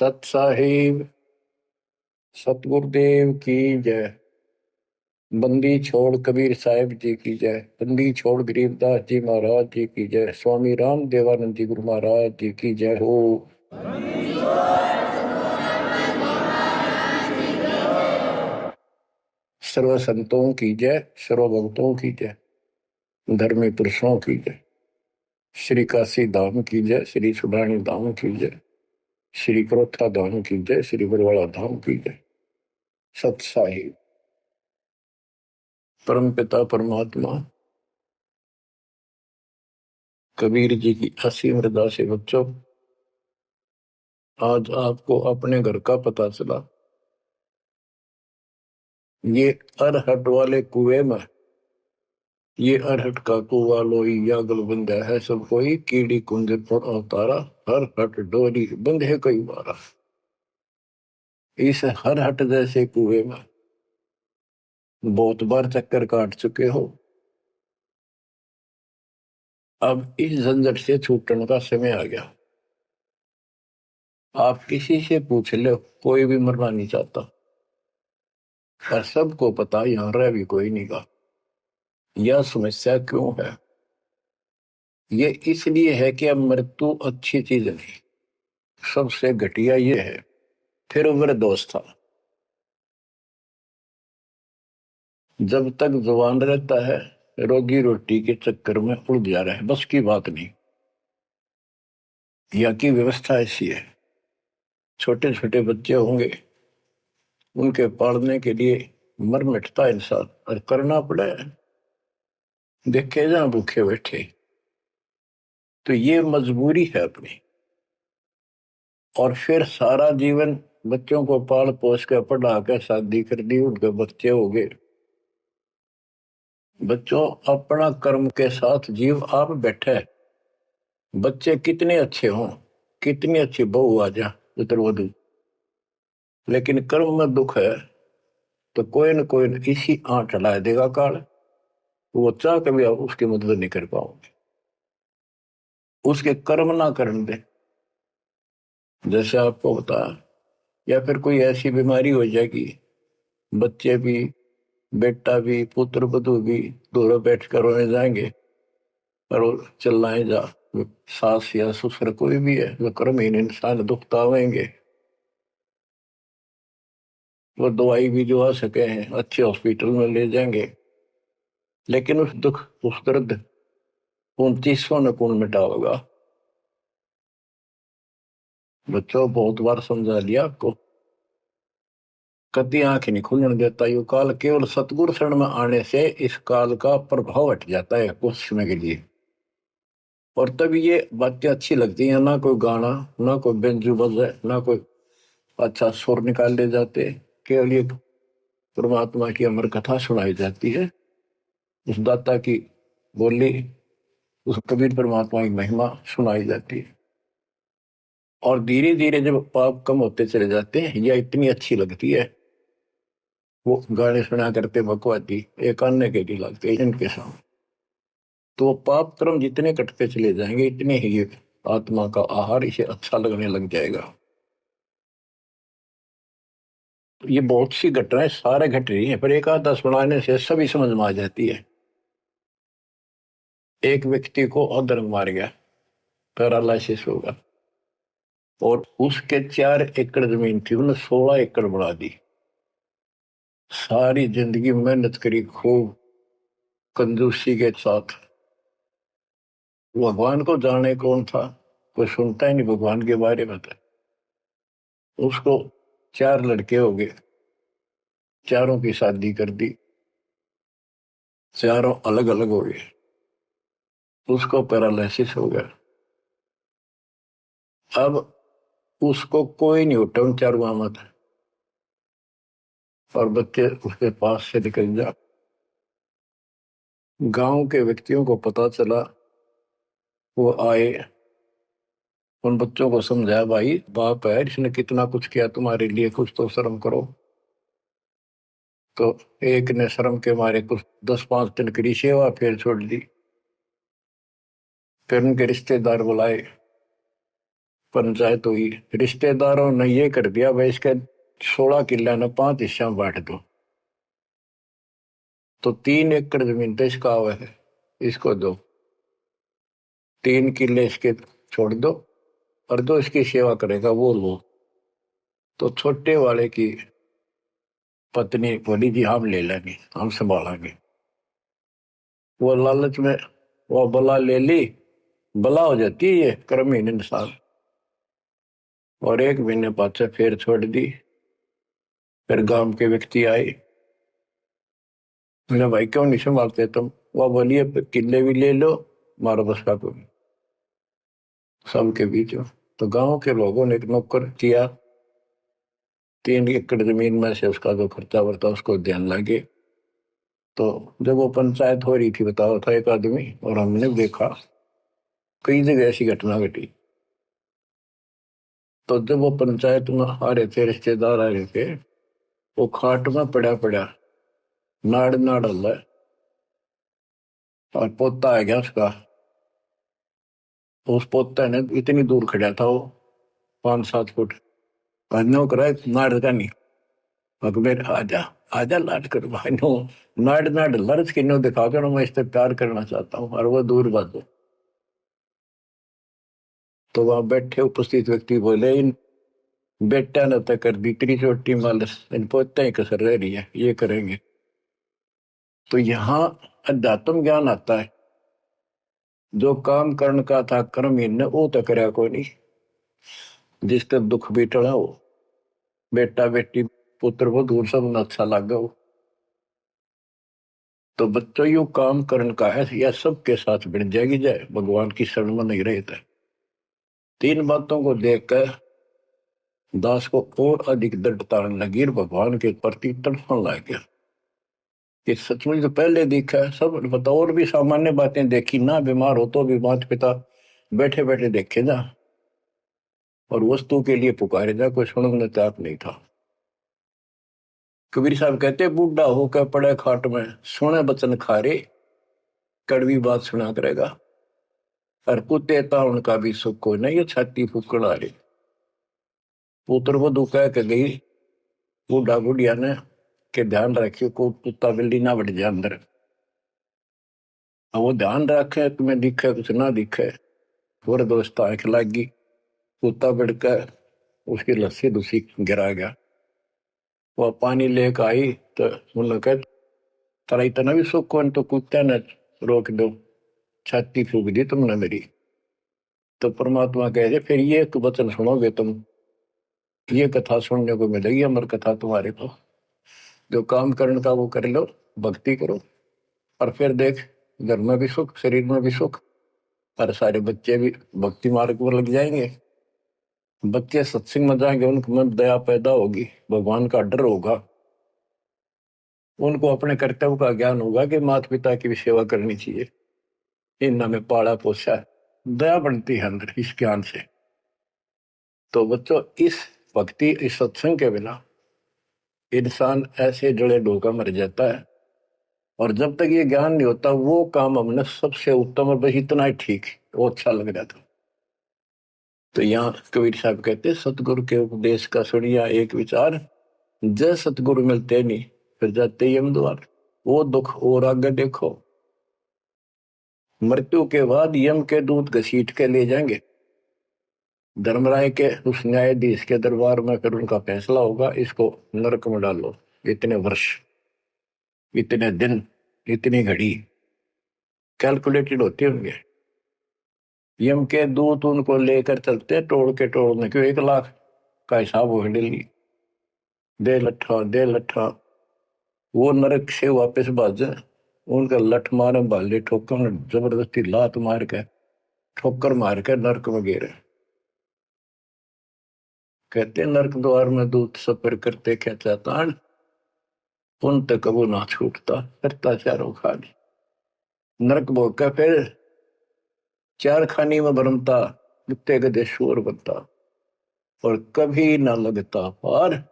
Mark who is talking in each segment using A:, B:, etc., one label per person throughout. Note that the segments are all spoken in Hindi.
A: सत साहिब सतगुरुदेव की जय। बंदी छोड़ कबीर साहिब जी की जय। बंदी छोड़ गरीबदास जी महाराज जी की जय। स्वामी राम देवानंद जी गुरु महाराज जी की जय हो। सर्व संतों की जय, सर्व भक्तों की जय, धर्मी पुरुषों की जय। श्री काशी धाम की जय, श्री सुडानी धाम की जय, श्री क्रोथा धाम की जय, श्री बरवाड़ा धाम की जय। सत साहिब परम पिता परमात्मा कबीर जी की असीम हृदय से बच्चों, आज आपको अपने घर का पता चला। ये अरहट वाले कुएं में, ये अरहट का कुआ लोई यागल बंधा है सब कोई, कीड़ी कुंज पर अवतारा, हर हट डोरी बंधे कई बारा। इस हर हट जैसे कुएं में बहुत बार चक्कर काट चुके हो। अब इस झंझट से छूटने का समय आ गया। आप किसी से पूछ लो, कोई भी मरना नहीं चाहता, पर सबको पता यहां रह भी कोई नहीं का। यह समस्या क्यों है? ये इसलिए है कि अब मृत्यु अच्छी चीज नहीं, सबसे घटिया ये है। फिर उम्र दोस्त था, जब तक जवान रहता है रोगी रोटी के चक्कर में उलझ जा रहा है, बस की बात नहीं। यहाँ की व्यवस्था ऐसी है, छोटे छोटे बच्चे होंगे, उनके पालने के लिए मर मिटता इंसान और करना पड़े, देखे जहां भूखे बैठे। तो ये मजबूरी है अपनी। और फिर सारा जीवन बच्चों को पाल पोस कर पढ़ा कर शादी कर दी, उनके बच्चे हो गए। बच्चों, अपना कर्म के साथ जीव आप बैठे, बच्चे कितने अच्छे हों, कितनी अच्छी बहू आ जा पुत्रवधू, लेकिन कर्म में दुख है तो कोई न कोई इसी आंट ला देगा काल। वो चाह कभी आप उसकी मदद नहीं कर पाओगे, उसके कर्म ना करने दे। जैसे आपको बताया, या फिर कोई ऐसी बीमारी हो जाएगी, बच्चे भी, बेटा भी, पुत्र वधू भी दोनों बैठ कर रोने जाएंगे और चिल्लाए जा। सास या ससुर कोई भी है, वो कर्महीन इंसान दुखता होंगे, वो दवाई भी जो आ सके हैं अच्छे हॉस्पिटल में ले जाएंगे, लेकिन उस दुख उस दर्द 29 ने कौन मिटा होगा? बच्चों, बहुत बार समझा लिया आपको, कभी आंख नहीं खुलने देता यू काल। केवल सतगुरु शरण में आने से इस काल का प्रभाव हट जाता है कुछ समय के लिए, और तब ये बातें अच्छी लगती हैं। ना कोई गाना, ना कोई बेंजू बजे, ना कोई अच्छा सुर निकाल ले जाते, केवल ये परमात्मा की अमर कथा सुनाई जाती है, उस दाता की बोली, उस कबीर परमात्मा की महिमा सुनाई जाती है। और धीरे धीरे जब पाप कम होते चले जाते हैं, यह इतनी अच्छी लगती है। वो गाने सुना करते भगवती एक अन्य के लिए लगते इनके सामने, तो वो पाप क्रम जितने कटते चले जाएंगे, इतने ही ये आत्मा का आहार इसे अच्छा लगने लग जाएगा। ये बहुत सी घटनाएं सारे घट रही हैं, पर एक आधा सुनाने से सभी समझ में आ जाती है। एक व्यक्ति को अधर्म मार गया, पैरालिसिस होगा, और उसके 4 एकड़ जमीन थी, उन्हें 16 एकड़ बढ़ा दी। सारी जिंदगी मेहनत करी खूब कंजूसी के साथ। भगवान को जाने कौन था, कोई सुनता ही नहीं भगवान के बारे में। था उसको 4 लड़के हो गए, चारों की शादी कर दी, चारों अलग अलग हो गए, उसको पैरालिसिस हो गया। अब उसको कोई नहीं उठा उन चारों में था, और बच्चे उसके पास से निकल जा। गांव के व्यक्तियों को पता चला, वो आए, उन बच्चों को समझाया, भाई बाप है, इसने कितना कुछ किया तुम्हारे लिए, कुछ तो शर्म करो। तो एक ने शर्म के मारे कुछ 10-5 दिन की सेवा फिर छोड़ दी। फिर उनके रिश्तेदार बुलाए, पंचायत हुई, रिश्तेदारों ने ये कर दिया भाई इसके 16 किले ने 5 हिस्सा बांट दो। तो 3 एकड़ जमीन तो इसका हुआ है, इसको दो, 3 किले इसके छोड़ दो, और जो इसकी सेवा करेगा वो लो। तो छोटे वाले की पत्नी बोली जी हम ले लेंगे, हम संभालेंगे। वो लालच में वो बला ले ली, बला हो जाती है ये क्रमहीन इंसान, और 1 महीने बाद से फिर छोड़ दी। फिर गांव के व्यक्ति आए, बोले भाई क्यों नहीं संभालते तुम? वो बोलिए किले भी ले लो, मारो बस का तुम सबके बीच में। तो गांव के लोगों ने एक नौकर किया, 3 एकड़ जमीन में से उसका जो खर्चा वर्ता उसको ध्यान लगे। तो जब वो पंचायत हो रही थी, बताओ था एक आदमी, और हमने देखा कई जगह ऐसी घटना घटी। तो जब वो पंचायत में आ रहे थे, रिश्तेदार आ रहे थे, वो खाट में पड़ा पड़ा नाड़ नाड़ हल्ला, और पोता आ गया उसका। तो उस पोता ने इतनी दूर खड़ा था वो, 5-7 फुट, नो करा नाड़ का नहीं, अकबर आजा, आजा लाड कर भाई नो, नाड़ नाड़ लर्ज किन्नो दिखा कर मैं इससे प्यार करना चाहता हूँ, और वो दूर बात। तो वहां बैठे उपस्थित व्यक्ति बोले इन बेटा ने तक कर दी इतनी छोटी मालस, इन पोते ही कसर रह रही है, ये करेंगे। तो यहाँ अध्यात्म ज्ञान आता है। जो काम करण का था कर्म इन वो तो करया कोई नहीं, जिसका दुख भी टला हो, बेटा बेटी पुत्र वो दूर सब न अच्छा लगा हो। तो बच्चों यू काम करण का है, यह सबके साथ बढ़ जाएगी जाए, भगवान की शरण में नहीं रहता। 3 बातों को देखकर दास को और अधिक दृढ़ता लगी, भगवान के प्रति तड़पने लग गया कि सचमुच तो पहले देखा है सब बता, और भी सामान्य बातें देखी ना, बीमार हो तो भी माता पिता बैठे बैठे देखे जा, और वस्तु के लिए पुकारे जा, कोई सुनने तैयार नहीं था। कबीर साहब कहते बूढ़ा होकर पड़े खाट में, सुने बचन खारे, कड़वी बात सुना करेगा, और कुत्ते था उनका भी सुख को नहीं, ये छाती फूकड़ आ रही। पुत्र वधु कह के गई बूढ़ा बुढ़िया ने के ध्यान रखियो को कुत्ता बिल्ली ना बढ़ जाए अंदर। अब वो ध्यान रखे तुम्हें दिखे कुछ ना दिखे, और दोस्त आंख लागी, कुत्ता बढ़कर उसकी लस्सी दूसरी गिरा गया। वह पानी लेकर आई तो उन्होंने कहा तारा इतना भी सुख कौन, तो कुत्ते ने रोक दो, छाती फूक दी तुमने मेरी। तो परमात्मा कह रहे फिर ये एक वचन सुनोगे तुम, ये कथा सुनने को मिलेगी अमर कथा तुम्हारे को। जो काम करने का वो कर लो, भक्ति करो, और फिर देख घर में भी सुख, शरीर में भी सुख, और सारे बच्चे भी भक्ति मार्ग पर लग जाएंगे। बच्चे सत्संग में जाएंगे, उनके मन दया पैदा होगी, भगवान का डर होगा, उनको अपने कर्तव्य का ज्ञान होगा कि माता पिता की भी सेवा करनी चाहिए, इन में पाला पोसा है, दया बनती है अंदर इस ज्ञान से। तो बच्चों इस भक्ति इस सत्संग के बिना इंसान ऐसे जड़े डोका मर जाता है, और जब तक ये ज्ञान नहीं होता वो काम हमने सबसे उत्तम और बस इतना ही ठीक, वो अच्छा लग रहा था। तो यहाँ कबीर साहब कहते सतगुरु के उपदेश का सुनिया एक विचार, जय सतगुरु मिलते नहीं फिर जाते यम द्वार। वो दुख और आगे देखो, मृत्यु के बाद यम के दूत घसीट के ले जाएंगे धर्मराय के उस न्यायाधीश के दरबार में, फिर उनका फैसला होगा इसको नरक में डालो, इतने वर्ष, इतने दिन, इतनी घड़ी कैलकुलेटेड होते होंगे। यम के दूत उनको लेकर चलते तोड़ के तोड़ने, क्यों 1 लाख का हिसाब हो डेली, दे लट्ठा दे लट्ठा, वो नरक से वापस भाजे, उनका लठ मारे भाले ठोकर जबरदस्ती लात मार के ठोकर मार के नरक में गिरे। कहते नरक द्वार में दूत सफर करते क्या चातान, उन तक वो ना छूटता करता चारों खानी। नरक भोग का फिर 4 खानी में भरमता, कुत्ते गधे शोर बनता, और कभी ना लगता पार,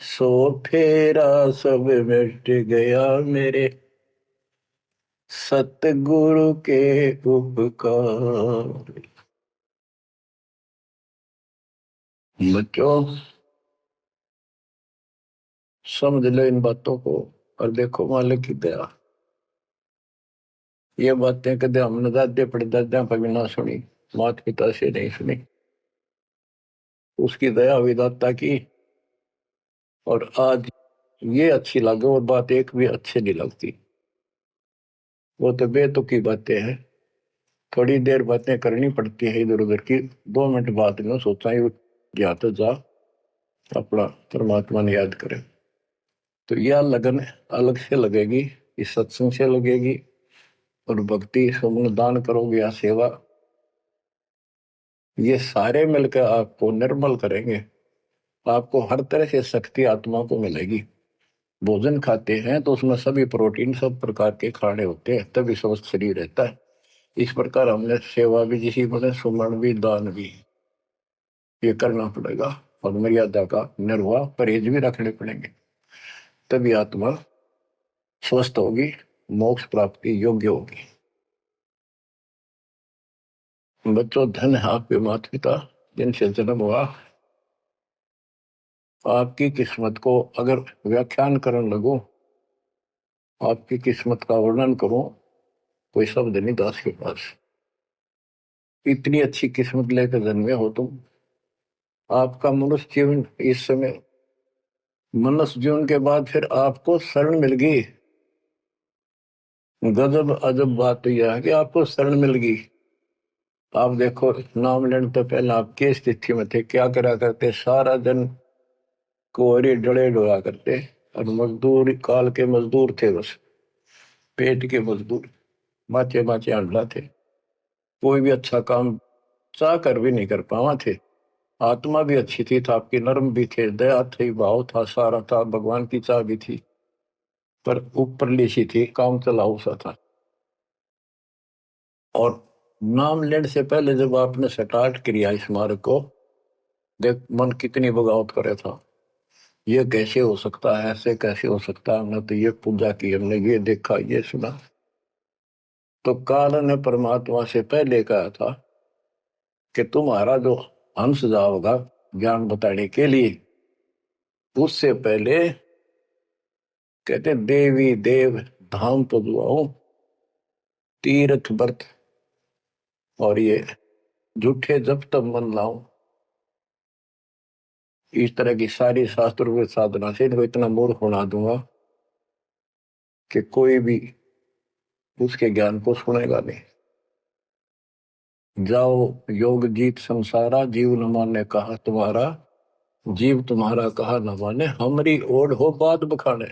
A: सो फेरा सब मिट गया मेरे सतगुरु के उपकार। बच्चों समझ लो इन बातों को और देखो मालिक की दया। ये बातें कदे हमने दादे परदादा पर भी ना सुनी, माता पिता से नहीं सुनी। उसकी दया हुई दाता की, और आज ये अच्छी लगे और बात एक भी अच्छी नहीं लगती। वो तो बेतुकी बातें हैं, थोड़ी देर बातें करनी पड़ती है इधर उधर की, 2 मिनट बाद में सोचा ही जा तो जा अपना परमात्मा ने याद करे। तो यह लगन अलग से लगेगी, इस सत्संग से लगेगी, और भक्ति सुमन दान करोगे या सेवा, ये सारे मिलकर आपको निर्मल करेंगे। आपको हर तरह से शक्ति आत्मा को मिलेगी। भोजन खाते हैं तो उसमें सभी प्रोटीन सब प्रकार के खाने होते हैं, तभी स्वस्थ शरीर रहता है। इस प्रकार हमने सेवा भी जिसी बने, सुमन भी, दान भी, ये करना पड़ेगा। और मर्यादा का निर्वाह परहेज भी रखने पड़ेंगे, तभी आत्मा स्वस्थ होगी, मोक्ष प्राप्ति योग्य होगी। बच्चों धन है आपके माता पिता जिनसे जन्म हुआ। आपकी किस्मत को अगर व्याख्यान करने लगो, आपकी किस्मत का वर्णन करो, कोई शब्द नहीं दास के पास। इतनी अच्छी किस्मत लेकर जन्मे हो तुम। आपका मनुष्य जीवन इस समय, मनुष्य जीवन के बाद फिर आपको शरण मिल गई। गजब अजब बात यह है कि आपको शरण मिल गई। आप देखो नाम लेने तो पहले आप किस स्थिति में थे, क्या करा करते, सारा दिन कोहरे डले डोला करते, और मजदूर काल के मजदूर थे, बस पेट के मजदूर, बाचे बाचे अंडा थे। कोई भी अच्छा काम चाह कर भी नहीं कर पावा थे। आत्मा भी अच्छी थी, था आपकी नर्म भी थे, दया थी, भाव था, सारा था, भगवान की चाह भी थी, पर ऊपरली सी थी, काम चलाऊ सा था। और नाम लेने से पहले जब आपने स्टार्ट किया इस मार्ग को, देख मन कितनी बगावत करे था। ये कैसे हो सकता है, ऐसे कैसे हो सकता है, हमने तो ये पूजा की, हमने ये देखा, ये सुना। तो काल ने परमात्मा से पहले कहा था कि तुम्हारा जो हंस जाओगा ज्ञान बताने के लिए, उससे पहले कहते देवी देव धाम पदुआओ, तीर्थ व्रत और ये झूठे जब तब मन लाओ। इस तरह की सारी शास्त्र साधना से इनको इतना मूर्ख बना दूंगा कि कोई भी उसके ज्ञान को सुनेगा नहीं। जाओ योग जीत संसारा, जीव न माने कहा तुम्हारा, जीव तुम्हारा कहा न माने, हमारी ओर हो बात बखाने।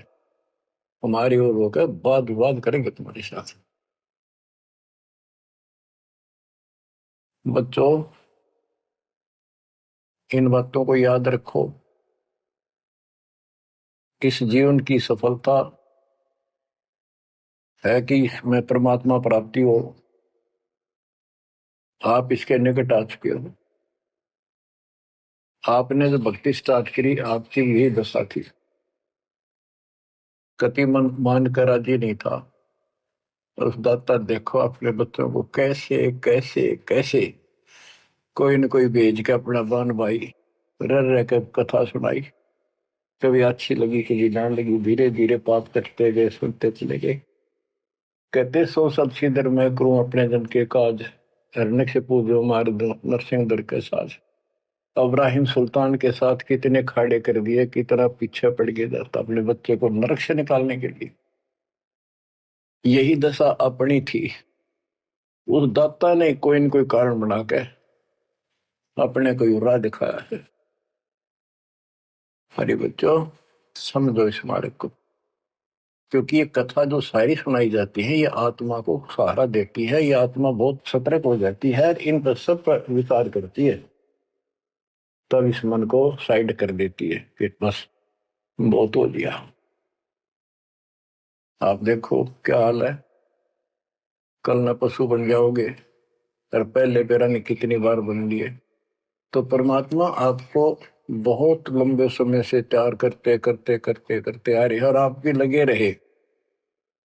A: हमारी ओर होकर बात विवाद करेंगे तुम्हारे साथ। बच्चों इन बातों को याद रखो। इस जीवन की सफलता है कि इसमें परमात्मा प्राप्ति हो। आप इसके निकट आ चुके हो। आपने जो भक्ति स्टार्ट करी, आपकी यही दशा थी। कति मन मान कर राजी नहीं था, और उस दाता देखो अपने बच्चों को कैसे कैसे कैसे कोई न कोई भेज के अपना बहन भाई रह रह कर कथा सुनाई। कभी अच्छी लगी, कभी जान लगी, धीरे धीरे पाप कटते गए, सुनते चले गए। कहते सो सब सिदर मैं करूं अपने जन के काज, हरने से पूजो मार दो नरसिंह दर के साज। इब्राहिम सुल्तान के साथ कितने खाड़े कर दिए, कितना पीछे पड़ गया जाता अपने बच्चे को नरक से निकालने के लिए। यही दशा अपनी थी। उस दाता ने कोई न कोई कारण बना के अपने को राह दिखाया है। हरे बच्चों समझो इस मार्ग को, क्योंकि ये कथा जो सारी सुनाई जाती है, ये आत्मा को सहारा देती है। ये आत्मा बहुत सतर्क हो जाती है, इन पर सब पर विचार करती है, तब इस मन को साइड कर देती है कि बस बहुत हो लिया। आप देखो क्या हाल है, कल न पशु बन जाओगे, और पहले पेरा ने कितनी बार बन लिए। तो परमात्मा आपको बहुत लंबे समय से तैयार करते करते करते करते आ रहे, और आप भी लगे रहे।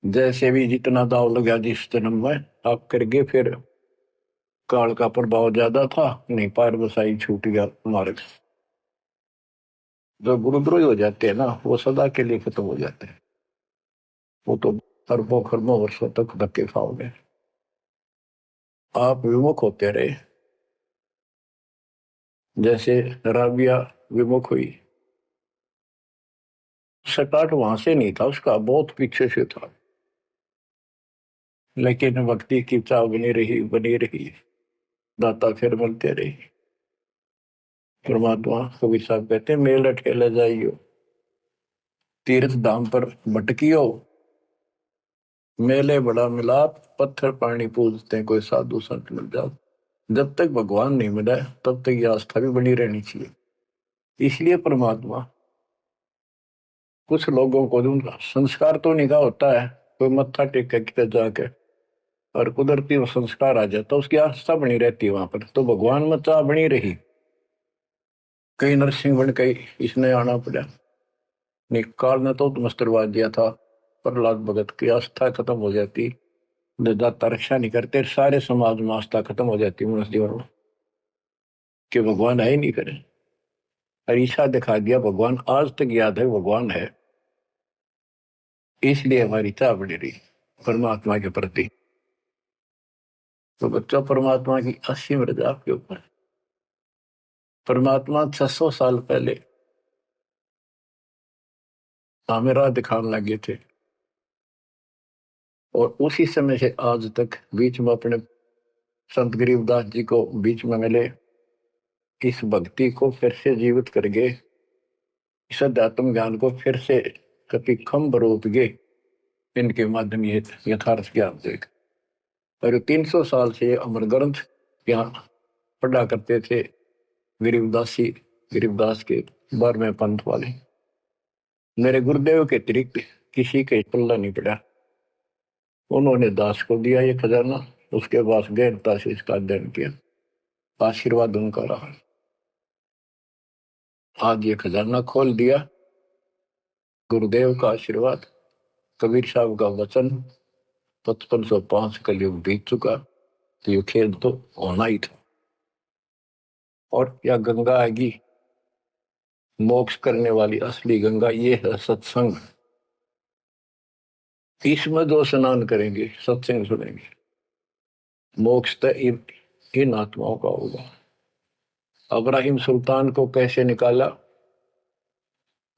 A: जैसे भी जितना दाव लगा जिस जन्म में आप कर गए, फिर काल का प्रभाव ज्यादा था, नहीं पार बसाई छूट गया मार्ग। जो गुरुद्रोही हो जाते हैं ना, वो सदा के लिए खत्म हो जाते हैं। वो तो अरबों खरबों वर्षों तक धक्के खाओगे। आप विमुख होते रहे, जैसे राबिया विमुख हुई। स्टार्ट वहां से नहीं था उसका, बहुत पीछे से था, लेकिन भक्ति की चाह बनी रही बनी रही। दाता फिर मिलते रही। परमात्मा कबीर साहब कहते हैं, मेल ठेले जाइयो, तीर्थ धाम पर भटकियो, मेले बड़ा मिलाप, पत्थर पानी पूजते हैं, कोई साधु संत मिल जाओ। जब तक भगवान नहीं मिला तब तक ये आस्था भी बनी रहनी चाहिए। इसलिए परमात्मा कुछ लोगों को उनका संस्कार तो निकाह होता है, कोई मत्था टेक के कितने जाके और कुदरती वो संस्कार आ जाता, उसकी आस्था बनी रहती है वहां पर, तो भगवान में चाह बनी रही। कई नरसिंह बन कई इसने आना पड़ा, निकाल ने तो मस्तरवा दिया था। प्रहलाद भगत की आस्था खत्म हो जाती, दाता रक्षा नहीं करते, सारे समाज में आस्था खत्म हो जाती मनुष्य जीवन में, कि भगवान है ही नहीं करे। अरीसा दिखा दिया, भगवान आज तक याद है भगवान है। इसलिए हमारी चाह बनी रही परमात्मा के प्रति। तो बच्चों, परमात्मा की असीम रजा आपके ऊपर। परमात्मा 600 साल पहले हमें राह दिखाने लगे थे, और उसी समय से आज तक बीच में अपने संत गरीबदास जी को बीच में मिले, इस भक्ति को फिर से जीवित करके, इस अध्यात्म ज्ञान को फिर से कति खम्भ रूप गे, इनके माध्यम ये यथार्थ ज्ञान देख। और 300 साल से अमर ग्रंथ यहाँ पढ़ा करते थे गरीबदासी, गरीबदास के 12वें पंथ वाले। मेरे गुरुदेव के अतिरिक्त किसी के पल्ला नहीं पड़ा। उन्होंने दास को दिया ये खजाना, उसके बाद गहनता से इसका अध्ययन किया, आशीर्वाद उनका रहा। आज ये खजाना खोल दिया, गुरुदेव का आशीर्वाद, कबीर साहब का वचन, 5505 कलयुग बीत चुका, तो ये खेल तो होना ही था। और या गंगा आएगी, मोक्ष करने वाली असली गंगा ये है सत्संग। इसमें जो स्नान करेंगे, सत्संग सुनेंगे, मोक्ष तो इन आत्माओं का होगा। अब्राहिम सुल्तान को कैसे निकाला,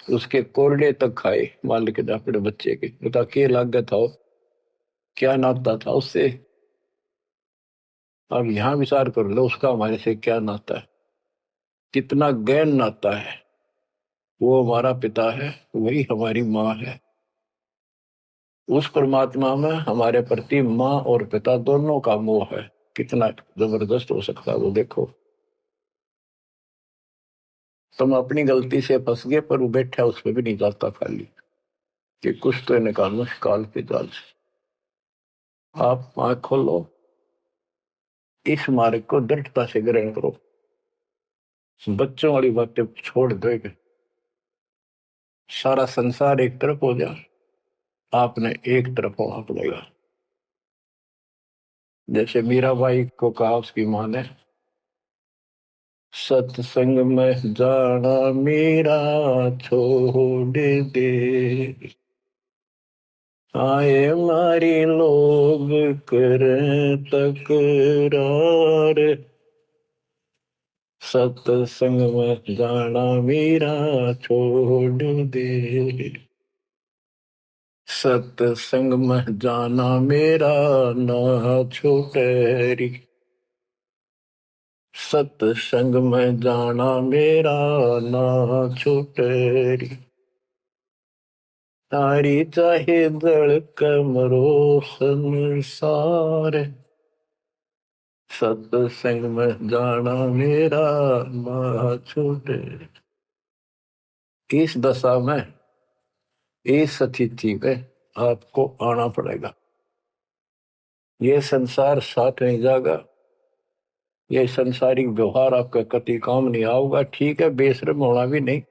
A: उसके कोरडे तक खाए मालिक ने अपने बच्चे के, बता के लागत था, क्या नाता था उससे। अब यहां विचार कर लो, उसका हमारे से क्या नाता है, कितना गहन नाता है। वो हमारा पिता है, वही हमारी माँ है। उस परमात्मा में हमारे प्रति माँ और पिता दोनों का मोह है, कितना जबरदस्त हो सकता है वो देखो। तुम अपनी गलती से फंस गए, पर वो बैठा उस पर भी नहीं जाता खाली, कि कुछ तो निकालो काल के जाल से। आप आंख खोलो, इस मार्ग को दृढ़ता से ग्रहण करो, बच्चों वाली बातें छोड़ दो। सारा संसार एक तरफ हो जाए, आपने एक तरफ होना पड़ेगा। जैसे मीराबाई को कहा उसकी मां ने, सत्संग में जाना मेरा छोड़ दे, आए मारी लोग कर तकरार, सत्संग में जाना मेरा छोड़ दे, सत्संग में जाना मेरा ना छूटे, सत्संग में जाना मेरा ना छूटे, तारी चाहे दल कमरो संसार, सत्संग में जाना मेरा ना छूटे। इस दशा में, इस स्थिति में आपको आना पड़ेगा। ये संसार साथ नहीं जाएगा, ये संसारिक व्यवहार आपका कति काम नहीं आऊगा। ठीक है, बेशर्म होना भी नहीं,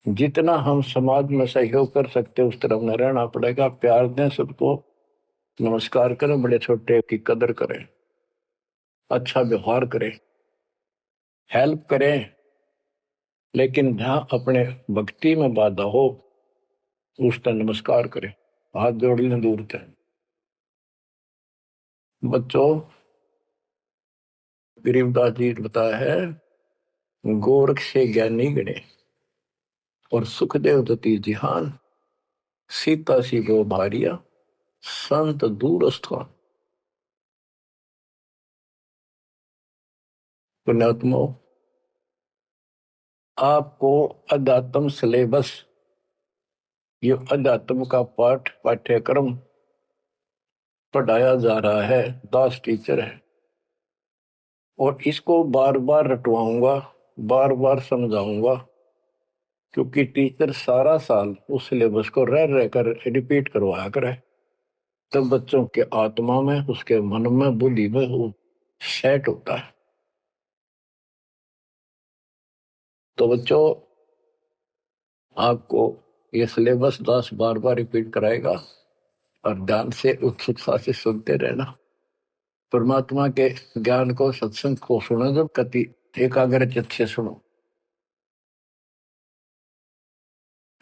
A: जितना हम समाज में सहयोग कर सकते उस तरफ में रहना पड़ेगा। प्यार दें सबको, नमस्कार करें, बड़े छोटे की कदर करें, अच्छा व्यवहार करें, हेल्प करें, लेकिन जहां अपने भक्ति में बाधा हो उस पर नमस्कार करें, हाथ जोड़ लें दूर से। बच्चों, गरीबदास जी ने बताया है, गोरख से ज्ञानी गणे और सुखदेव दती जिहान, सीता सी गो भारिया संत दूर स्थान। पुण्यात्मा, आपको अध्यात्म सिलेबस, ये अध्यात्म का पाठ्यक्रम पढ़ाया जा रहा है, दास टीचर है, और इसको बार बार रटवाऊंगा, बार बार समझाऊंगा, क्योंकि टीचर सारा साल उस सिलेबस को रह रह कर रिपीट करवाया करे, तब बच्चों के आत्मा में, उसके मन में, बुद्धि में वो सेट होता है। तो बच्चों, आपको ये सिलेबस दास बार बार रिपीट कराएगा और ध्यान से उत्सुकता से सुनते रहना। परमात्मा के ज्ञान को, सत्संग को सुनो, जब कति एकाग्र चित्त से सुनो।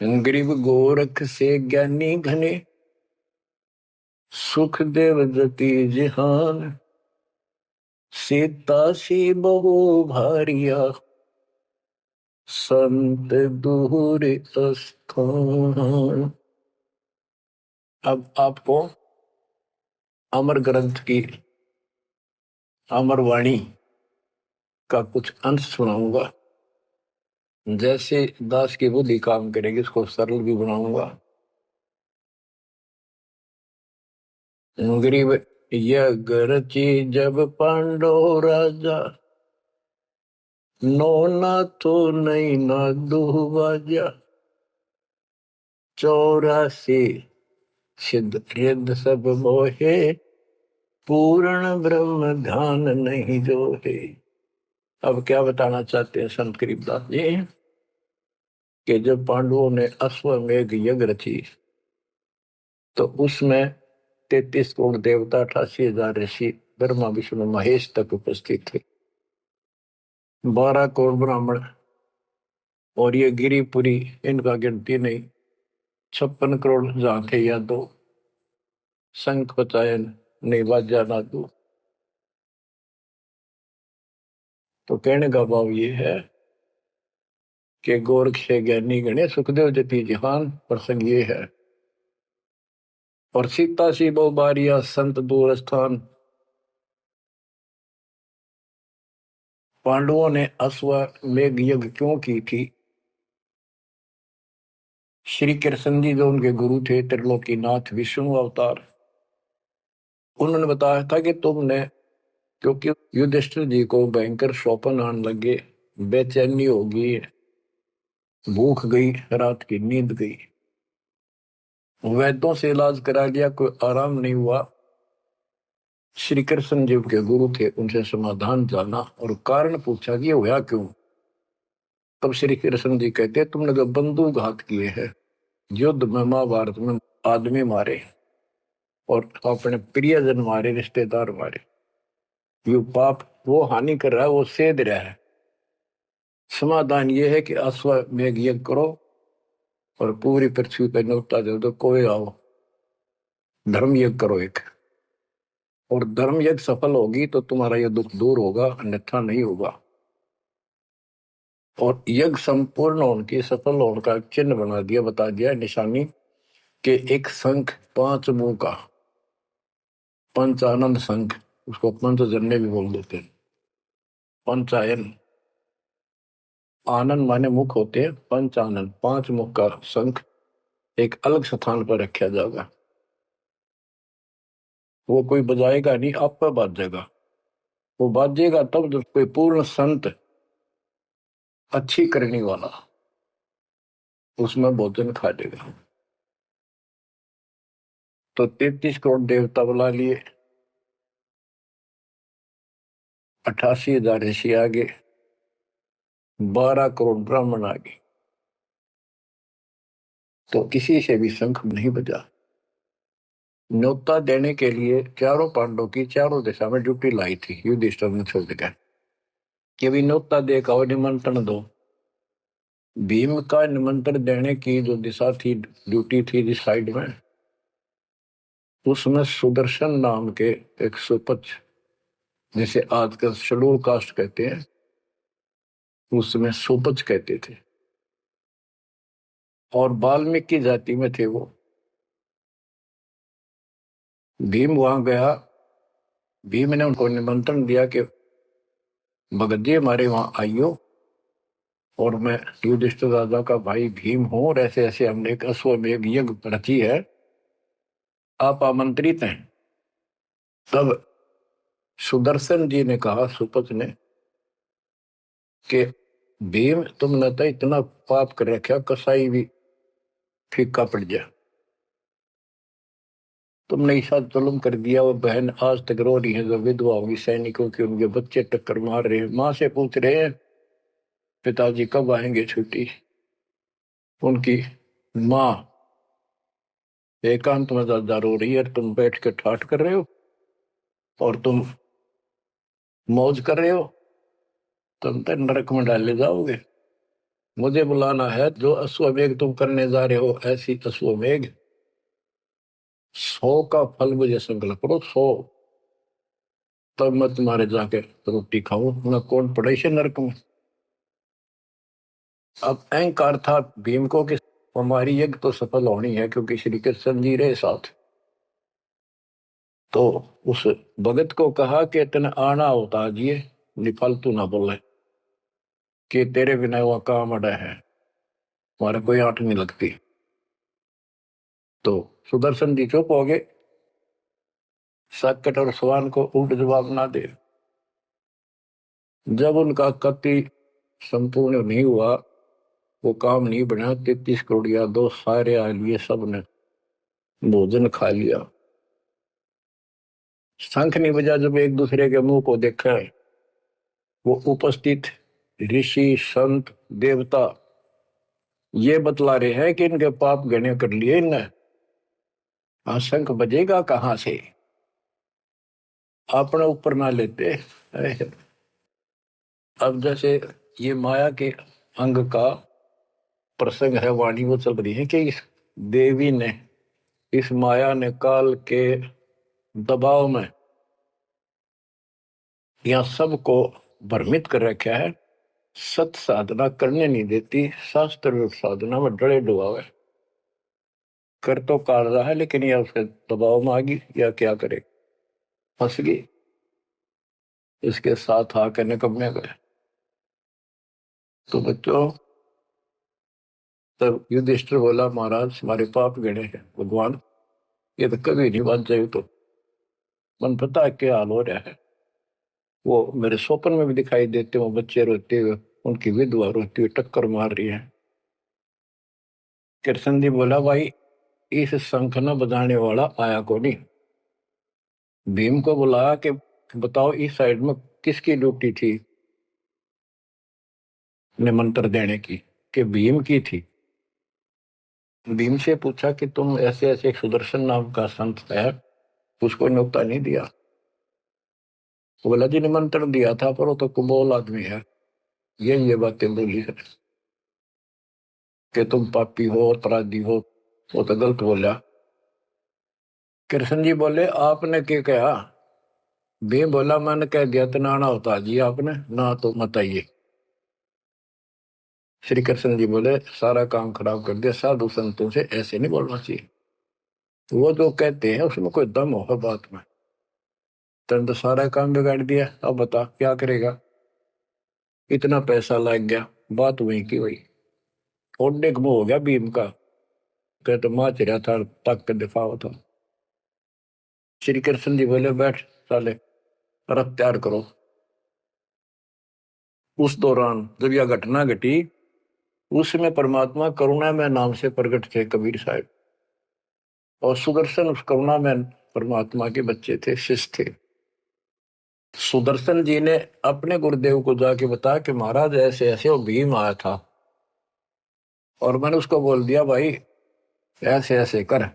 A: गरीब गोरख से ज्ञानी घने, सुख देव जति जिहान, सीता सी बहु भारिया संत दूर स्थान। अब आपको अमर ग्रंथ की अमर वाणी का कुछ अंश सुनाऊंगा। जैसे दास की बुद्धि काम करेगी, इसको सरल भी बनाऊंगा। गरीब यज्ञ जब पांडो राजा, नो ना तो नहीं ना दुबाजा, 84 सिद्ध रिद्ध सब मोहे, पूर्ण ब्रह्म ध्यान नहीं जो है। अब क्या बताना चाहते हैं संत गरीबदास जी, कि जब पांडवों ने अश्वमेघ यज्ञ रची, तो उसमें 33 करोड़ देवता, 88,000 ऋषि, ब्रह्मा विष्णु महेश तक उपस्थित थे, 12 करोड़ ब्राह्मण, और ये गिरिपुरी, इनका गिनती नहीं, 56 करोड़ जहां थे या दो, शंख पचायन नहीं बाजा नादू। तो कहने का भाव ये है कि गोरख से ज्ञानी गणे, सुखदेव जति जिहान, प्रसंग ये है। और सीता सी बहु बारिया संत दूर स्थान। पांडवों ने अश्वमेघ यज्ञ क्यों की थी? श्री कृष्ण जी जो उनके गुरु थे, त्रिलोकीनाथ विष्णु अवतार, उन्होंने बताया था कि तुमने, क्योंकि युधिष्ठिर जी को भयंकर स्वप्न आने लगे, बेचैनी होगी, भूख गई, रात की नींद गई, वैद्यों से इलाज करा लिया, कोई आराम नहीं हुआ। श्री कृष्ण जी के गुरु थे, उनसे समाधान जाना और कारण पूछा कि हुआ क्यों। तब श्री कृष्ण जी कहते, तुमने जो बंदूक घात किए हैं, युद्ध में, महाभारत में आदमी मारे और अपने प्रियजन मारे, रिश्तेदार मारे, ये पाप वो हानि कर रहा है, वो सेध रहा है। समाधान ये है कि अश्वमेघ यज्ञ करो और पूरी पृथ्वी पर न्योता दे दो, कोई आओ, धर्म यज्ञ करो एक, और धर्म यज्ञ सफल होगी तो तुम्हारा यह दुख दूर होगा, अन्यथा नहीं होगा। और यज्ञ संपूर्ण होने की, सफल होने का चिन्ह बना दिया, बता दिया निशानी, कि एक शंख 5 मुंह का, पंचानन शंख, उसको पंचजन्य भी बोल देते हैं। पंचायन, आनंद माने मुख होते हैं, पंचानन 5 मुख का शंख एक अलग स्थान पर रखा जाएगा। वो कोई बजाएगा नहीं, आप पर बाजेगा। वो बाजेगा तब जब कोई पूर्ण संत, अच्छी करने वाला उसमें भोजन खा लेगा। तो 33 करोड़ देवता बुला लिए, 88,000 ऋषि आगे, 12 करोड़ ब्राह्मण आगे, तो किसी से भी शंख नहीं बजा। न्योता देने के लिए चारों पांडवों की चारों दिशा में ड्यूटी लाई थी, युधिष्ठिर ने छोड़ दिया कि भी न्योता दे का निमंत्रण दो। भीम का निमंत्रण देने की जो दिशा थी, ड्यूटी थी जिस साइड में, उसमें सुदर्शन नाम के एक सुपच, जिसे आजकल शेड्यूल कास्ट कहते हैं, उसमें सुपच कहते थे, और वाल्मीकि जाति में थे वो। भीम वहां गया। भीम ने उनको निमंत्रण दिया कि भगत जी हमारे वहां आइयो, और मैं युधिष्ठिर राजा का भाई भीम हूं, और ऐसे ऐसे हमने एक अश्वमेध यज्ञ रची है, आप आमंत्रित हैं। तब सुदर्शन जी ने कहा, सुपच ने, कि भीम तुमने तो इतना पाप कर रखा, कसाई भी फीका पड़ जाए। तुमने ऐसा जुल्म कर दिया, वो बहन आज तक रो रही है जो विधवा होगी सैनिकों की, उनके बच्चे टक्कर मार रहे हैं, माँ से पूछ रहे हैं पिताजी कब आएंगे छुट्टी। उनकी माँ एकांत में ज्यादा रो रही है, तुम बैठ के ठाठ कर रहे हो और तुम मौज कर रहे हो, तुम तो नरक में डाले जाओगे। मुझे बुलाना है, जो अश्वमेघ तुम करने जा रहे हो, ऐसी अश्वमेघ 100 का फल मुझे संकल्प करो, 100, तब मैं तुम्हारे जाके रोटी खाऊं, मैं कौन पड़े से नरक में। अब अहंकार था भीम को कि हमारी यज्ञ तो सफल होनी है, क्योंकि श्री कृष्ण जी रहे साथ। तो उस भगत को कहा कि तेने आना होता जी, निफालतू ना बोले, कि तेरे बिना वह काम अड़ा है, हमारे कोई आंट नहीं लगती। तो सुदर्शन जी चुप हो गए, साकेत और सवान को उल्ट जवाब ना दे। जब उनका कति संपूर्ण नहीं हुआ, वो काम नहीं बना, 33 करोड़ या दो सारे आ लिए, सबने भोजन खा लिया। शंख नहीं बजा, जब एक दूसरे के मुंह को देखा है, वो उपस्थित ऋषि संत देवता ये बतला रहे हैं कि इनके पाप गणे कर लिए इनने। हाँ, शंख बजेगा कहां से, अपने ऊपर ना लेते। अब जैसे ये माया के अंग का प्रसंग है, वाणी वो चल रही है कि इस देवी ने, इस माया ने काल के दबाव में यह सबको भ्रमित कर रखा है, सत साधना करने नहीं देती, शास्त्र साधना में डरे डुबावे। कर तो काट रहा है, लेकिन यह उसके दबाव में आ गई, या क्या करे, फंस गई, इसके साथ आकर निकम्मे गए। तो बच्चों, तब युधिष्ठिर बोला, महाराज हमारे पाप गिने हैं भगवान, ये तो कभी नहीं बच जाए। तो मन पता है क्या हाल हो रहा है, वो मेरे स्वप्न में भी दिखाई देते, वो बच्चे रोते हुए, उनकी विधवा रोती हुई टक्कर मार रही है। कृष्ण जी बोला, भाई इस शंख न बजाने वाला आया को नहीं। भीम को बुलाया कि बताओ इस साइड में किसकी ड्यूटी थी निमंत्रण देने की, कि भीम की थी। भीम से पूछा कि तुम ऐसे ऐसे एक सुदर्शन नाम का संत है, उसको न्योता नहीं दिया। वो बोला, जी निमंत्रण दिया था, पर वो तो कुबोल आदमी है, ये बातें बोली है कि तुम पापी हो, अपराधी हो, वो तो गलत बोला। कृष्ण जी बोले, आपने क्या कहा। भीम बोला, मैंने कह दिया तो नाना होता जी, आपने ना तो मत आइए। श्री कृष्ण जी बोले, सारा काम खराब कर दिया, साधु संतों से ऐसे नहीं बोलना चाहिए, वो जो कहते हैं उसमें कोई दम हो बात में। तुम तो सारा काम बिगाड़ दिया, अब बता क्या करेगा, इतना पैसा लग गया, बात वही की वही। ओडे मुंह हो गया भीम का, कहते माँ चिरा था, तक के दिफा था। श्री कृष्ण जी बोले, बैठ साले, रथ तैयार करो। उस दौरान जब यह घटना घटी, उसमें परमात्मा करुणा में नाम से प्रकट थे कबीर साहब, और सुदर्शन उस करुणा में परमात्मा के बच्चे थे, शिष्य थे। सुदर्शन जी ने अपने गुरुदेव को जाके बताया कि महाराज ऐसे ऐसे वो भीम आया था, और मैंने उसको बोल दिया भाई ऐसे ऐसे कर।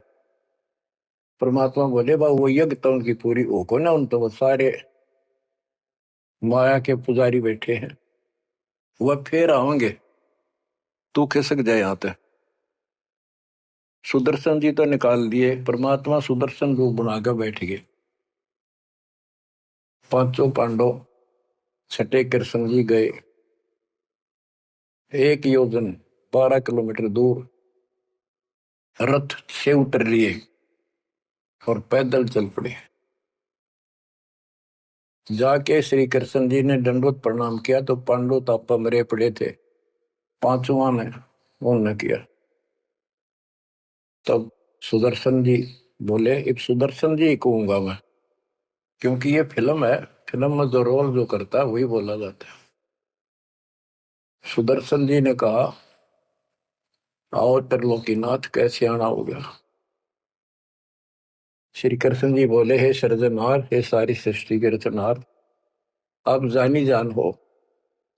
A: परमात्मा बोले, बा वो यज्ञ तो उनकी पूरी हो को ना, उन तो वो सारे माया के पुजारी बैठे हैं, वह फिर आओगे। तू खिसक जाए यहाँ पे। सुदर्शन जी तो निकाल दिए, परमात्मा सुदर्शन रूप बनाकर बैठ गए। पांचों पांडव छठे कृष्ण जी गए, 1 योजन 12 किलोमीटर दूर रथ से उतर लिए और पैदल चल पड़े। जाके श्री कृष्ण जी ने दंडवत प्रणाम किया तो पांडव तापा मरे पड़े थे, पांचवा ने उन्होंने किया। तब सुदर्शन जी बोले, अब सुदर्शन जी कहूंगा मैं, क्योंकि ये फिल्म है, फिल्म में जो रोल जो करता है वही बोला जाता है। सुदर्शन जी ने कहा, आओ त्रिलोकीनाथ, कैसे आना हो गया। श्री कृष्ण जी बोले, हे सृजनहार, हे सारी सृष्टि के रचनहार, आप जानी जान हो,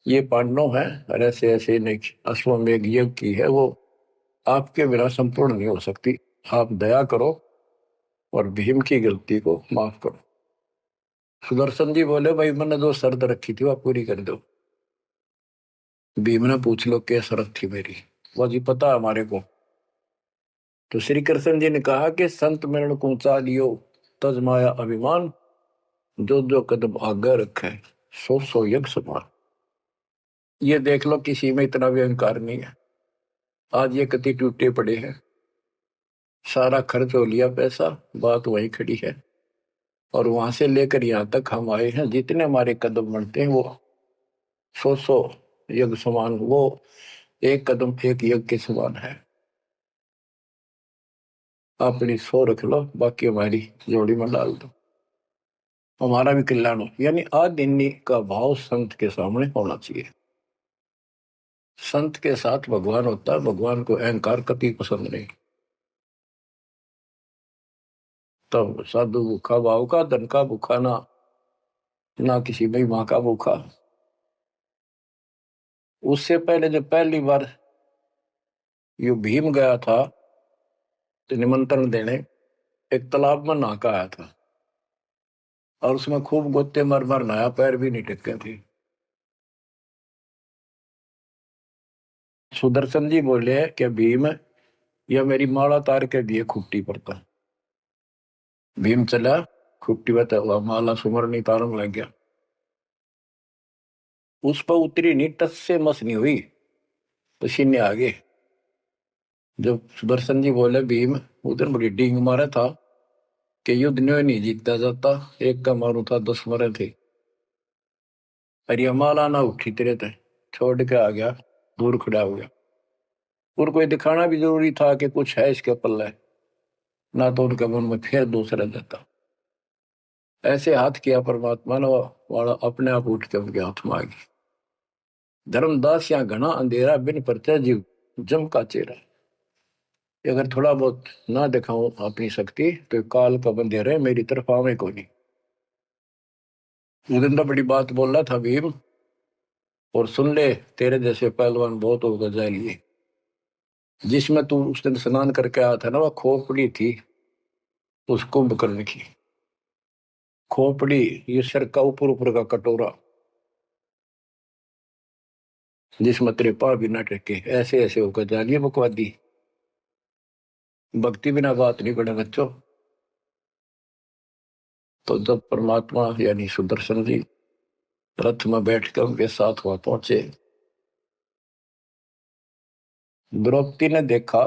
A: ये पांडव है और ऐसे ऐसे अश्वमेघ यज्ञ की है, वो आपके बिना संपूर्ण नहीं हो सकती। आप दया करो और भीम की गलती को माफ करो। सुदर्शन जी बोले, भाई मैंने जो शर्त रखी थी वह पूरी कर दो। भीम ने पूछ लो क्या शर्त थी मेरी, वो जी पता है हमारे को। तो श्री कृष्ण जी ने कहा कि संत मरण को ऊंचा लियो, तज माया अभिमान, जो जो कदम आगे रखे, सो सो यज्ञ समान। ये देख लो, किसी में इतना भी अहंकार नहीं है। आज ये कति टूटे पड़े हैं, सारा खर्च हो लिया पैसा, बात वहीं खड़ी है। और वहां से लेकर यहाँ तक हम आए हैं, जितने हमारे कदम बढ़ते हैं वो सौ सौ यज्ञ समान, वो एक कदम एक यज्ञ के समान है। अपनी सौ रख लो, बाकी हमारी जोड़ी में डाल दो, हमारा भी कल्याण हो। यानी आदिन्य का भाव संत के सामने होना चाहिए। संत के साथ भगवान होता है, भगवान को अहंकार कभी पसंद नहीं। तब साधु भूखा भाव का, धन का भूखा ना, ना किसी में माँ का भूखा। उससे पहले जब पहली बार यू भीम गया था तो निमंत्रण देने, एक तालाब में नहा आया था और उसमें खूब गोते मर मर नहाया, पैर भी नहीं टिके थे। सुदर्शन जी बोले कि भीम, यह मेरी माला तार के दिए खुट्टी पर था। भीम चला, खुट्टी पर हुआ माला सुमरनी तारम लग गया। उस पर उतरी नहीं, टस से मस नहीं हुई, पसीने आ गए। जब सुदर्शन जी बोले, भीम उधर बड़ी डींग मारा था कि युद्ध नहीं जीता जाता, एक का मारू था 10 मरे थे। अरे माला ना उठी तेरे थे, छोड़ के आ गया, दूर खड़ा हो गया। और कोई दिखाना भी जरूरी था कि कुछ है इसके पल्ले, ना तो उनके मन में फिर दूसरा देता। ऐसे हाथ किया परमात्मा ने, वाला अपने आप उठ के उनके हाथ में आ गई। धर्मदास यहाँ घना अंधेरा, बिन परचा जीव जम का चेहरा। अगर थोड़ा बहुत ना दिखाऊं अपनी शक्ति तो काल का बंधेरा मेरी तरफ आवे को नहीं। उस दिन तो बड़ी बात बोल रहा था भीम, और सुन ले, तेरे जैसे पहलवान बहुत होगा जाएंगे। जिसमें तू उस दिन स्नान करके आया था ना, वह खोपड़ी थी उस कुंभकर्ण की। खोपड़ी, ये सर का ऊपर ऊपर का कटोरा, जिसमें तेरे पाँव भी न टेके, ऐसे ऐसे होकर जानिए बकवादी। भक्ति बिना बात नहीं बने बच्चों। तो जब परमात्मा यानी सुदर्शन जी रथ में बैठकर उनके साथ वहां पहुंचे, द्रौपदी ने देखा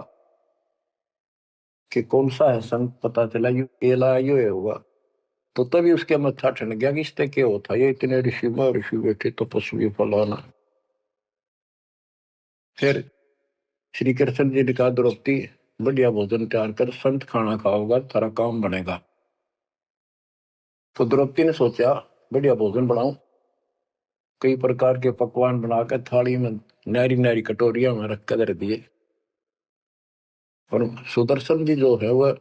A: कि कौन सा है संत, पता चला यू केला यू है होगा। तो तभी उसके मत्था ठन गया कि इससे क्या होता, ये इतने ऋषि में ऋषि बैठे तपस्वी फलाना। फिर श्री कृष्ण जी ने कहा, द्रौपदी बढ़िया भोजन तैयार कर, संत खाना खाओगा थारा काम बनेगा। तो द्रौपदी ने सोचा, बढ़िया भोजन बनाऊं, कई प्रकार के पकवान बनाकर थाली में नारी नारी कटोरिया में रख कर दिए। और सुदर्शन जी जो है वह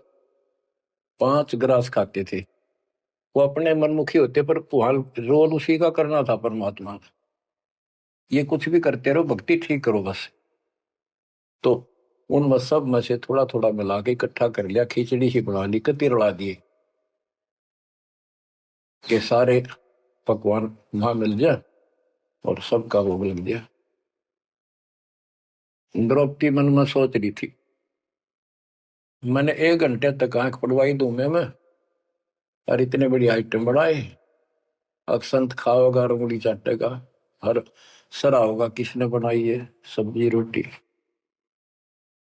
A: 5 ग्रास खाते थे। वो अपने मनमुखी होते, पर रोल उसी का करना था परमात्मा। ये कुछ भी करते रहो, भक्ति ठीक करो बस। तो उन सब में से थोड़ा थोड़ा मिला के इकट्ठा कर लिया, खिचड़ी ही बना ली, कति रला दिए कि सारे पकवान वहां मिल जाए और सबका भोग लग गया। द्रौपदी मन में सोच रही थी, मैंने 1 घंटे तक आंख पड़वाई दूं मैं और इतने बड़ी आइटम बढ़ाए। अक्षंत खाओगा, रंगुली चाटेगा, हर सरा होगा किसने बनाई है सब्जी रोटी।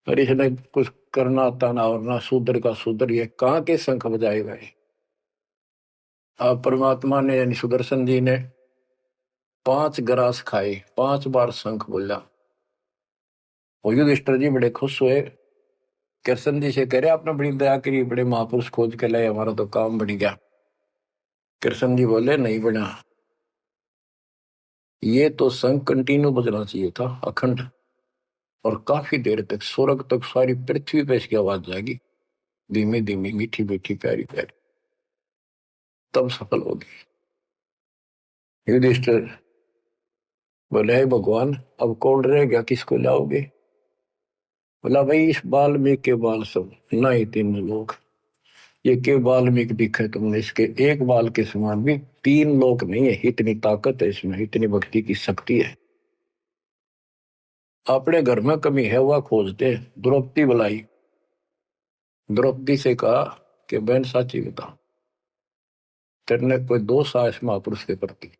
A: और इसने कुछ करना आता ना, और ना शूद्र का शूद्र, ये कहाँ के शंख बजाएगा ये। अब परमात्मा ने यानी सुदर्शन जी ने 5 ग्रास खाए, 5 बार शंख बोला। और युधिष्ठिर जी बड़े खुश हुए, कृष्ण जी से कह रहे आपने बड़ी दया करी, बड़े महापुरुष खोज के लाए, हमारा तो काम बन गया। कृष्ण जी बोले नहीं बना, ये तो शंख कंटिन्यू बजना चाहिए था, अखंड, और काफी देर तक स्वर्ग तक सारी पृथ्वी पे इसकी आवाज जाएगी, धीमी धीमी मीठी मीठी प्यारी प्यारी, तब सफल होगी। युधिष्ठिर बोले हे भगवान, अब कौन रह गया, किसको लाओगे। बोला भाई इस वाल्मीकि के बाल सब ना ही 3 लोग, ये के वाल्मीकि दिखे तुमने, इसके एक बाल के समान भी 3 लोग नहीं है, इतनी ताकत है इसमें, इतनी भक्ति की शक्ति है। अपने घर में कमी है वह खोजते। द्रौपदी बुलाई, द्रौपदी से कहा कि बहन साची बता, तेरे कोई दोष आया इस महापुरुष के प्रति।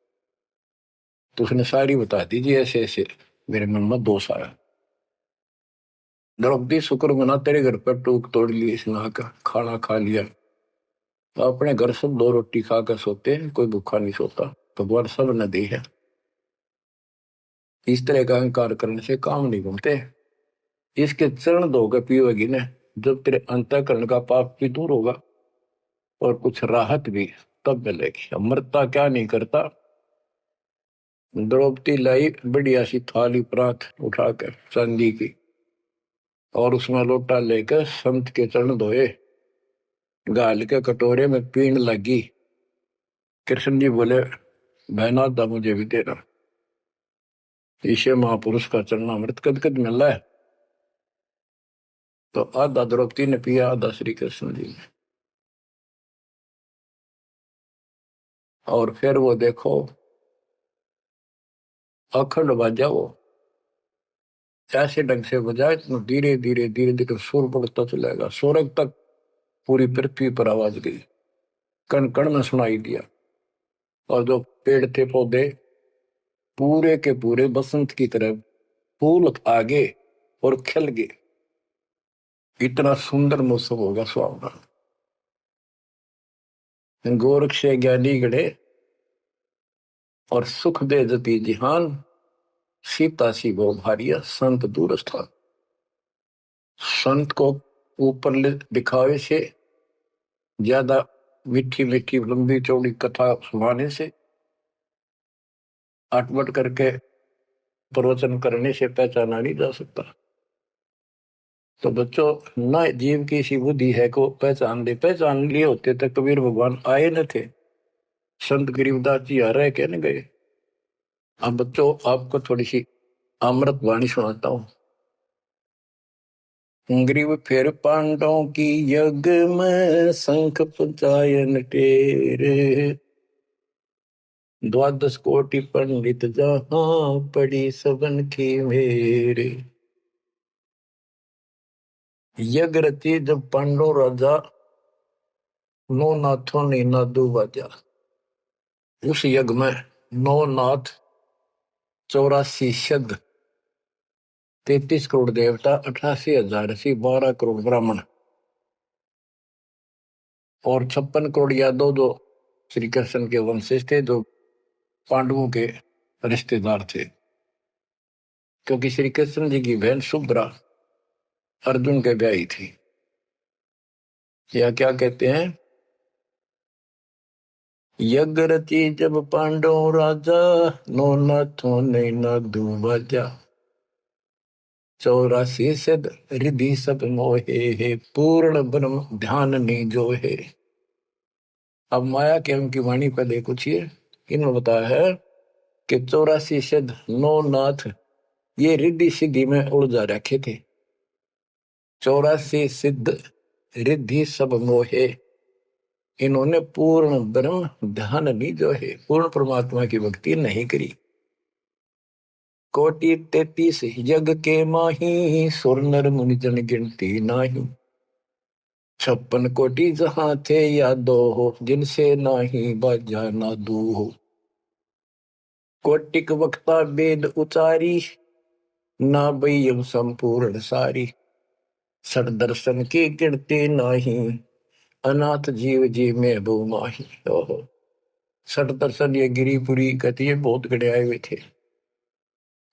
A: तो उसने सारी बता दीजिए, ऐसे ऐसे मेरे मन में दोष आया। द्रौपदी शुक्र मना, तेरे घर पर टूक तोड़ ली, इसने आकर खाना खा लिया। तो अपने घर सब 2 रोटी खाकर सोते हैं, कोई भूखा नहीं सोता, भगवान सब ने दी है। इस तरह का अहंकार करने से काम नहीं बनते। इसके चरण धोकर पियोगी ने, जब तेरे अंतःकरण का पाप भी दूर होगा और कुछ राहत भी तब मिलेगी। अमृता क्या नहीं करता। द्रौपदी लाई बढ़िया सी थाली परात उठाकर चांदी की, और उसमें लोटा लेकर संत के चरण धोए, गाल के कटोरे में पीण लगी। कृष्ण जी बोले बहना दा मुझे भी देना, ईशे महापुरुष का चरणामृत कद कद मिल रहा है। तो आधा द्रौपदी ने पिया, आधा श्री कृष्ण जी ने। और फिर वो देखो अखंड बाजा, वो ऐसे ढंग से बजाए तो धीरे धीरे धीरे धीरे सुर बढ़ता चलेगा, स्वर्ग तक पूरी पृथ्वी पर आवाज गई, कण कण में सुनाई दिया। और जो पेड़ थे पौधे पूरे के पूरे बसंत की तरह फूल आगे और खिल गए, इतना सुंदर मौसम होगा सुहावना। गोरख से ज्ञानी गढ़े और सुख दे जती जिहान, सीता सी वो भारिया संत दूर स्थान। संत को ऊपर दिखावे से ज्यादा मीठी मीठी लंबी चौड़ी कथा सुनाने से, अटपट करके प्रवचन करने से पहचाना नहीं जा सकता। तो बच्चों, न जीव की सी बुद्धि है को पहचान ले, पहचान लिए होते तो कबीर भगवान आए न थे, संत गरीबदास जी आ रहे कहने गए। अब बच्चों आपको थोड़ी सी अमृत वाणी सुनाता हूं। ग्रीव फिर पांडवों की यज्ञ में शंख पंचायन टेरे, 12 कोटि पंडित जहां पड़ी सबन की मेरे। यज्ञ रची जब पांडव राजा, नौ नाथों ने नादू बाजा। उस यज्ञ में 9 नाथ, 84 सिद्ध, 33 करोड़ देवता, 88,000 ऋषि, 12 करोड़ ब्राह्मण और 56 करोड़ यादव जो श्री कृष्ण के वंशज थे, जो पांडवों के रिश्तेदार थे। क्योंकि श्री कृष्ण जी की बहन सुभद्रा अर्जुन के ब्याही थी। या क्या कहते हैं, यज्ञ रची जब पांडव राजा, नौ नाथों ने नादू बाजा। 84 सिद्ध रिधि सब मोहे, पूर्ण ब्रह्म ध्यान नहीं जो है। अब माया के उनकी वाणी पहले कुछ ये इन्होंने बताया है कि 84 सिद्ध 9 नाथ ये रिद्धि सिद्धि में उलझा रखे थे। 84 सिद्ध रिद्धि सब मोहे, इन्होंने पूर्ण ब्रह्म ध्यान नहीं जो है, पूर्ण परमात्मा की भक्ति नहीं करी। कोटि 33 जग के माही, सुर नर मुनि जन गिनती नाही। 56 कोटि जहां थे यादो हो, जिनसे नाही बाजा नादू हो। कोटिक वक्ता वेद उचारी, ना बयम संपूर्ण सारी। सर दर्शन की गिनती नाही, अनाथ जीव जी में बो माही। ओहो, सठ दर्शन ये गिरिपुरी कहती है बहुत गड़े आए हुए थे,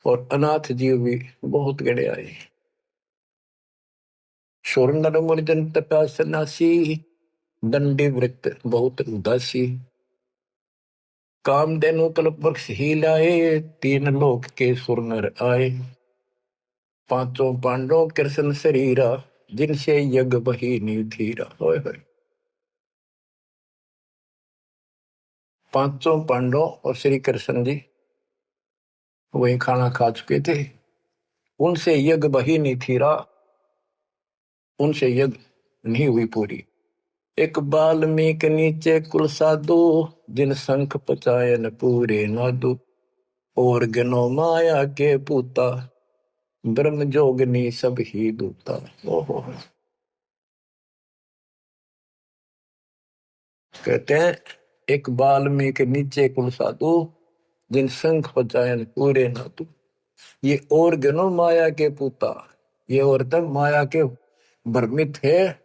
A: और अनाथ जीव भी बहुत गड़े आए। शोर नर मुर्जन तपा सन्यासी, दंडी वृत्त बहुत उदासी। काम देनु कल्प वृक्ष ही लाए, तीन लोक के सुर नर आए। पांचों पांडव कृष्ण शरीरा, जिनसे यज्ञ बही निधीरा। होय होय, पांचों पांडव और श्री कृष्ण जी वही खाना खा चुके थे, उनसे यज्ञ बही नहीं थीरा, उनसे यज्ञ नहीं हुई पूरी। एक बाल्मीक नीचे कुल साधु, जिन शंख पचायन पूरे नादु। और गनो माया के पूता, ब्रह्म जोगनी सब ही दूता। ओहो, कहते हैं एक बाल्मीक नीचे कुल साधु, जिन शंख पचायन पूरे नादु। ये और गनो माया के पूता, ये औरतें माया के भ्रमित है,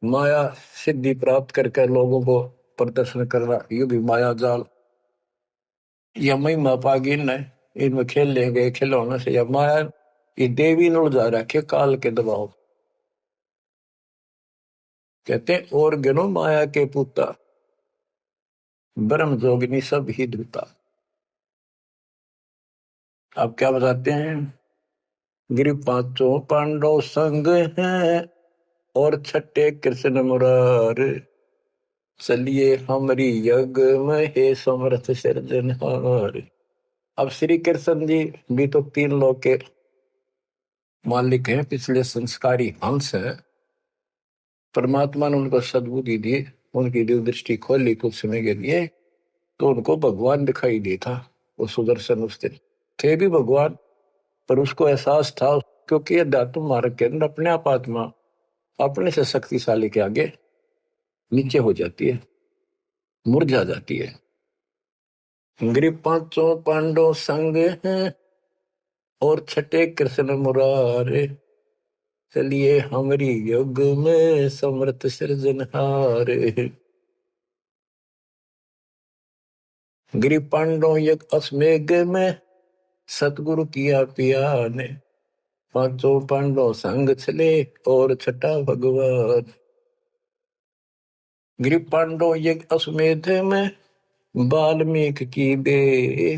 A: माया सिद्धि प्राप्त करके लोगों को प्रदर्शन करना, ये भी माया जाल। या महिमा पागी न इनमें खेल ले गए खिलौने से, या माया ये देवी न उलझा रखे काल के दबाव। कहते और गनो माया के पूता, ब्रह्म जोगिनी सब ही दूता। आप क्या बताते हैं? गिरि पांचों पांडव संग हैं, और छठे कृष्ण मुरार। चलिए हमारी यज्ञ में हे समर्थ सिरजनहार। अब श्री कृष्ण जी भी तो तीन लोक के मालिक हैं, पिछले संस्कारी हंस है। परमात्मा ने उनको सद्बुद्धि दी, उनकी दिव्य दृष्टि खोली कुछ समय के लिए, तो उनको भगवान दिखाई दे था। वो सुदर्शन उस दिन थे भी भगवान, पर उसको एहसास था, क्योंकि अध्यात्म मार्ग के अंदर अपने आप आत्मा अपने से शक्तिशाली के आगे नीचे हो जाती है, मुरझा जाती है। गिरि पांचों पांडव संग हैं, और छठे कृष्ण मुरारे। चलिए हमारी युग में समर्थ सृजनहार। गिरि पांडव यज्ञ अश्वमेघ में, सतगुरु किया पिया ने। पांचों पांडव संग चले, और छठा भगवान। गिरि पांडव यज्ञ अश्वमेध में, वाल्मीकि की बे।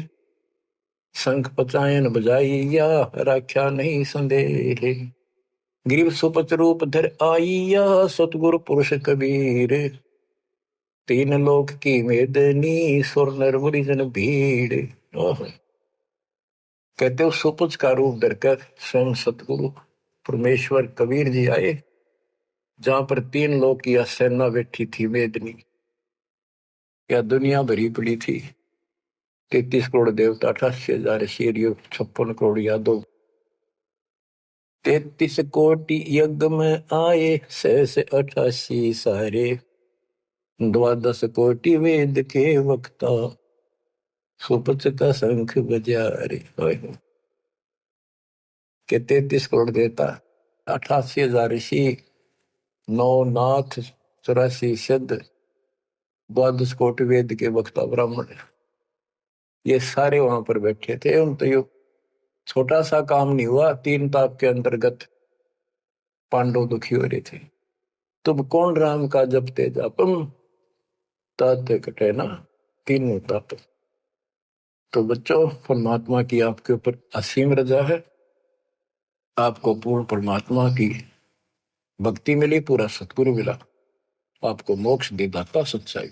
A: शंख पचायन बजाइया, राख्या नहीं संदेह। गिरिव सुपच रूप धर आइया, सतगुरु पुरुष कबीर। तीन लोक की मेदनी, सुर नर मुनि जन भीड़। ओह, कहते हो सुपच का रूप धरकर स्वयं सतगुरु परमेश्वर कबीर जी आए, जहां पर तीन लोक की सेना बैठी थी मेदनी। क्या दुनिया भरी पड़ी थी, 33 करोड़ देवता, 88,000 शेर, 56 करोड़ यादव। 33 कोटि यज्ञ में आए, 688 सारे। 12 कोटि वेद के वक्ता, सुपच का शंख बजा रे। के 33 करोड़ देवता, 88,000 ऋषि, 9 नाथ, 84 सिद्ध, 12 कोटि वेद के वक्ता ब्राह्मण, ये सारे वहां पर बैठे थे। उन तो ये छोटा सा काम नहीं हुआ, 3 ताप के अंतर्गत पांडव दुखी हो रहे थे। तुम कौन राम का जपते जापम, तात कटे ना तीनों ताप। तो बच्चों, परमात्मा की आपके ऊपर असीम रजा है, आपको पूर्ण परमात्मा की भक्ति मिली, पूरा सतगुरु मिला, आपको मोक्ष दे दाता सच्चाई।